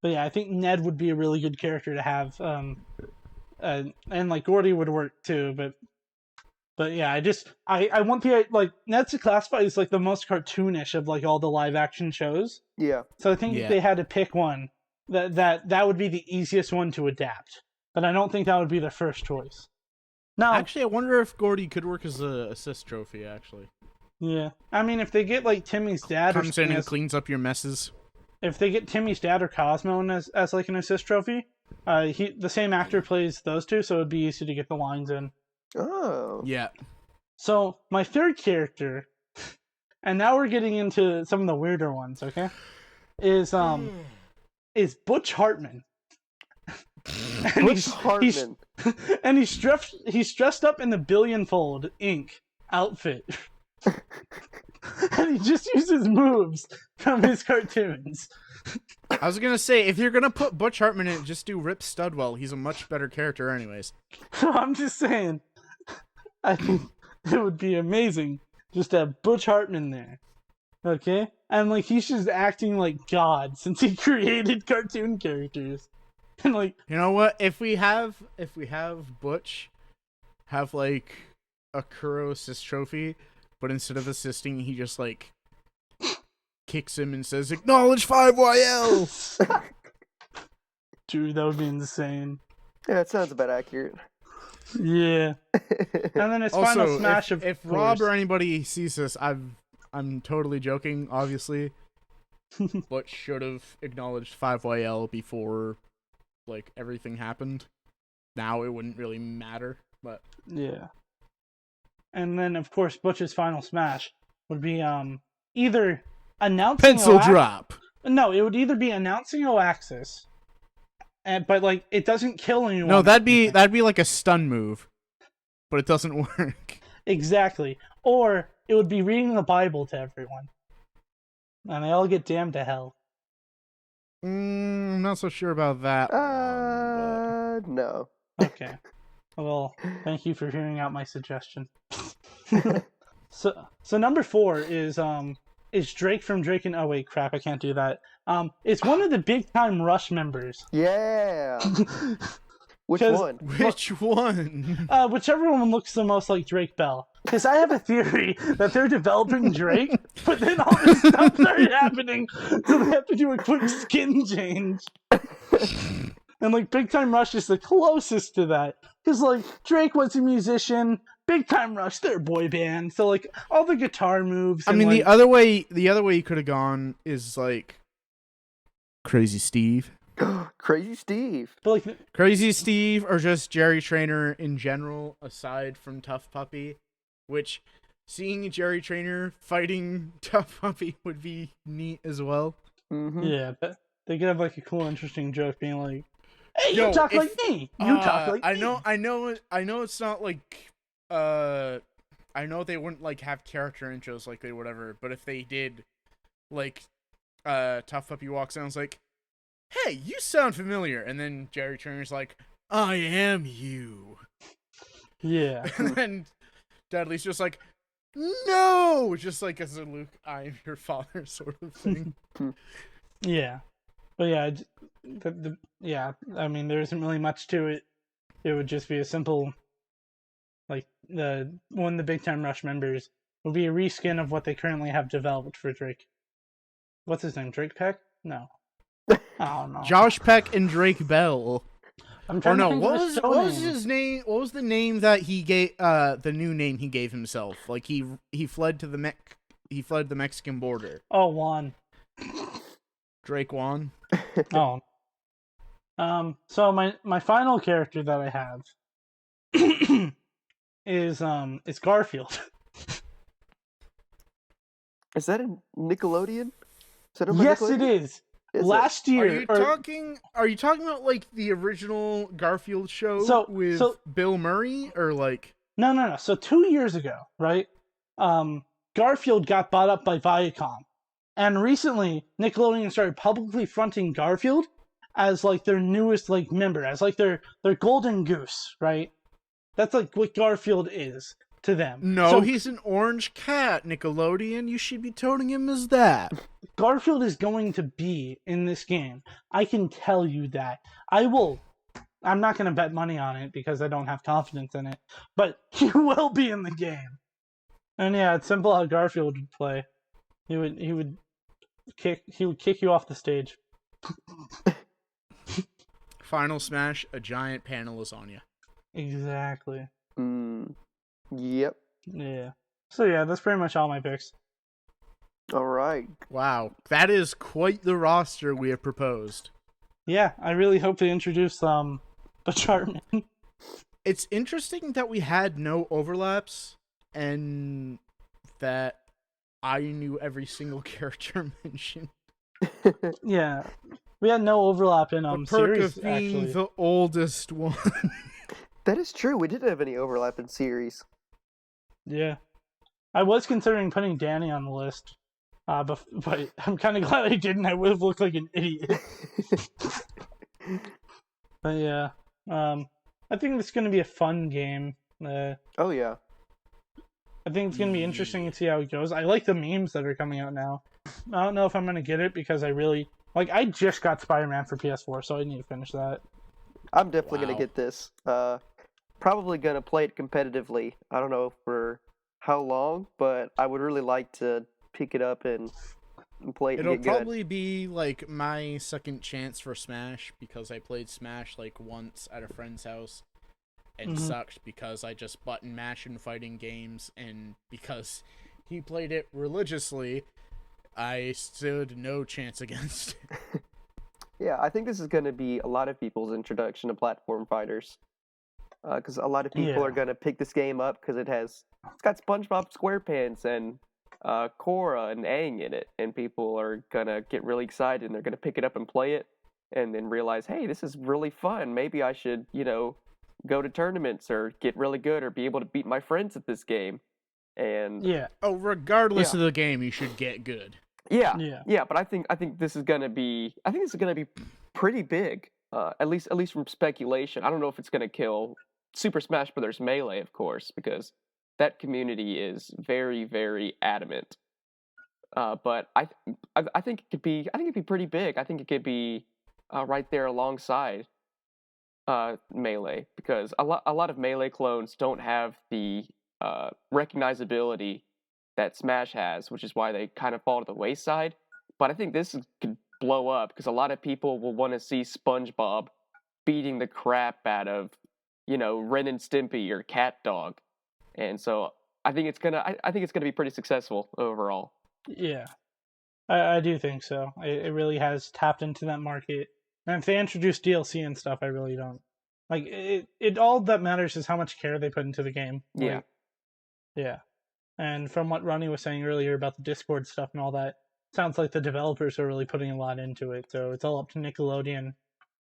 But yeah, I think Ned would be a really good character to have. And like Gordy would work too, but yeah, I want the Ned's Classified is like the most cartoonish of like all the live action shows. Yeah. So I think if Yeah. they had to pick one, that would be the easiest one to adapt. But I don't think that would be their first choice. Now, Actually, I wonder if Gordy could work as a assist trophy. Actually, yeah. I mean, if they get like Timmy's dad comes or in and as, cleans up your messes. if they get Timmy's dad or Cosmo in as like an assist trophy, the same actor plays those two, so it'd be easy to get the lines in. Oh. Yeah. So my third character, and now we're getting into some of the weirder ones. Okay, is Butch Hartman. And Butch Hartman. And he's dressed up in the Billionfold Inc. outfit. And he just uses moves from his cartoons. I was gonna say, if you're gonna put Butch Hartman in it, just do Rip Studwell. He's a much better character anyways. So I'm just saying, I think it would be amazing just to have Butch Hartman there. Okay? And like he's just acting like God since he created cartoon characters. And like, you know what? If we have Butch have like a Kuro assist trophy, but instead of assisting, he just like kicks him and says, "Acknowledge 5YL." dude, that would be insane. Yeah, it sounds about accurate. Yeah. And then his final smash if Rob or anybody sees this, I'm totally joking, obviously. Butch should have acknowledged 5YL before like everything happened. Now it wouldn't really matter, but yeah. And then of course Butch's final smash would be either announcing pencil drop. No, it would either be announcing Oaxis, but like it doesn't kill anyone. No, that'd be like a stun move, but it doesn't work. Exactly. Or it would be reading the Bible to everyone, and they all get damned to hell. I'm not so sure about that. No. Okay. Well, thank you for hearing out my suggestion. So number 4 is Drake from Drake and... Oh wait, crap, I can't do that. It's one of the Big Time Rush members. Yeah. Which one? Which one? Whichever one looks the most like Drake Bell. Because I have a theory that they're developing Drake, but then all this stuff started happening, so they have to do a quick skin change. And like Big Time Rush is the closest to that. Because like Drake was a musician, Big Time Rush, they're a boy band. So like all the guitar moves. I mean, like... the other way you could have gone is like Crazy Steve. Crazy Steve. But like Crazy Steve or just Jerry Trainer in general, aside from Tough Puppy, which seeing Jerry Trainer fighting Tough Puppy would be neat as well. Mm-hmm. Yeah, but they could have like a cool, interesting joke being like, "Hey, Yo, you talk like me. You talk like me." I know. It's not like I know they wouldn't like have character intros like they would ever, but if they did, like, Tough Puppy walks in and is like, "Hey, you sound familiar," and then Jerry Trainer's like, "I am you." Yeah. And then Dudley's just like, "No!" Just like as a Luke, "I am your father" sort of thing. Yeah. But yeah, yeah, I mean, there isn't really much to it. It would just be a simple, like, one of the Big Time Rush members would be a reskin of what they currently have developed for Drake. What's his name? Drake Peck? No. I don't know. Josh Peck and Drake Bell. I'm trying to think what of was his name? What was the name that he gave? The new name he gave himself. Like he fled to the Mexican border. Oh, Juan. Drake Juan. Oh. So my final character that I have is Garfield. Is that a Nickelodeon? Yes, it is. Last year. Are you talking about like the original Garfield show with Bill Murray or like? No. So 2 years ago, right? Garfield got bought up by Viacom, and recently Nickelodeon started publicly fronting Garfield as like their newest like member, as like their golden goose, right? That's like what Garfield is to them. No, he's an orange cat, Nickelodeon. You should be toting him as that. Garfield is going to be in this game. I can tell you that. I'm not going to bet money on it because I don't have confidence in it, but he will be in the game. And yeah, it's simple how Garfield would play. He would kick you off the stage. Final smash, a giant pan of lasagna. Exactly. Yep. Yeah. So yeah, that's pretty much all my picks. All right. Wow, that is quite the roster we have proposed. Yeah, I really hope to introduce the Chartman. It's interesting that we had no overlaps and that I knew every single character mentioned. Yeah, we had no overlap in The perk series of being actually. the oldest one. That is true. We didn't have any overlap in series. Yeah, I was considering putting Danny on the list, but I'm kind of glad I didn't. I would have looked like an idiot. But yeah, I think it's going to be a fun game. Oh yeah. I think it's going to be interesting to see how it goes. I like the memes that are coming out now. I don't know if I'm going to get it because I really I just got Spider-Man for PS4, so I need to finish that. I'm definitely Wow. gonna get this. Probably gonna play it competitively. I don't know for how long, but I would really like to pick it up and play it It'll and get probably be like my second chance for Smash because I played Smash like once at a friend's house and sucked because I just button mash in fighting games, and because he played it religiously, I stood no chance against it. Yeah, I think this is going to be a lot of people's introduction to platform fighters. Because a lot of people are going to pick this game up because it's got SpongeBob SquarePants and Korra and Aang in it, and people are going to get really excited and they're going to pick it up and play it, and then realize, hey, this is really fun. Maybe I should, go to tournaments or get really good or be able to beat my friends at this game. And Oh, regardless of the game, you should get good. Yeah, but I think this is gonna be pretty big. At least from speculation. I don't know if it's gonna kill Super Smash Bros. Melee, of course, because that community is very, very adamant. But I think it'd be pretty big. I think it could be right there alongside Melee, because a lot of Melee clones don't have the recognizability that Smash has, which is why they kind of fall to the wayside. But I think this could blow up because a lot of people will want to see SpongeBob beating the crap out of, Ren and Stimpy or Cat Dog, and so I think it's gonna be pretty successful overall. Yeah, I do think so. It really has tapped into that market, and if they introduce DLC and stuff, I really don't like it. It all that matters is how much care they put into the game. Yeah. And from what Runny was saying earlier about the Discord stuff and all that, sounds like the developers are really putting a lot into it. So it's all up to Nickelodeon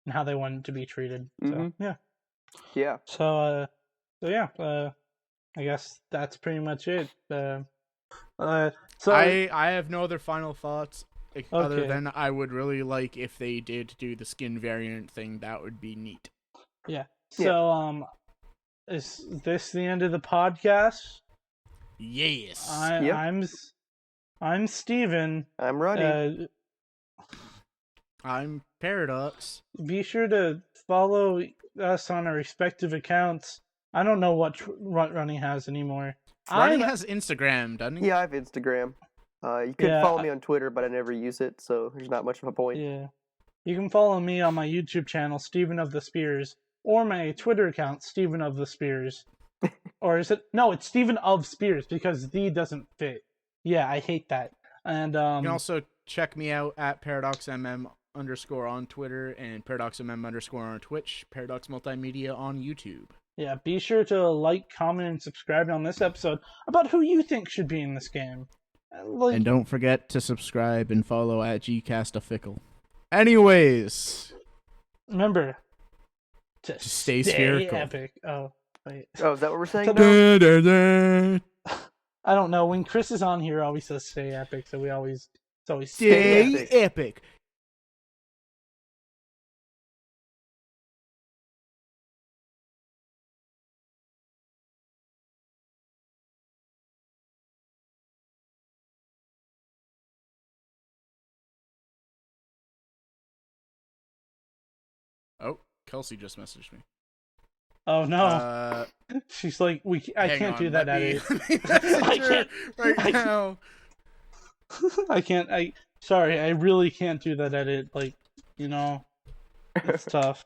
and how they want it to be treated. So Yeah. So I guess that's pretty much it. So I have no other final thoughts other Okay. than I would really like if they did do the skin variant thing. That would be neat. Yeah. So is this the end of the podcast? Yes. I'm Steven. I'm Runny. I'm Paradox. Be sure to follow us on our respective accounts. I don't know what Runny has anymore. Runny has Instagram, doesn't he? Yeah, I have Instagram. You can follow me on Twitter, but I never use it, so there's not much of a point. Yeah. You can follow me on my YouTube channel, Steven of the Spears, or my Twitter account, Steven of the Spears. Or is it? No, it's Steven of Spears because the doesn't fit. Yeah, I hate that. And You can also check me out at ParadoxMM_ on Twitter and ParadoxMM_ on Twitch, Paradox Multimedia on YouTube. Yeah, be sure to like, comment, and subscribe on this episode about who you think should be in this game. And don't forget to subscribe and follow at GCastaFickle. Anyways, remember to stay spherical. Epic. Oh, wait. Oh, is that what we're saying now? I don't know. When Chris is on here, always says stay epic, so it's always Stay epic. Oh, Kelsey just messaged me. Oh no! She's like, I can't do that edit. I can't right now. I can't. Sorry, I really can't do that edit. Like, it's tough.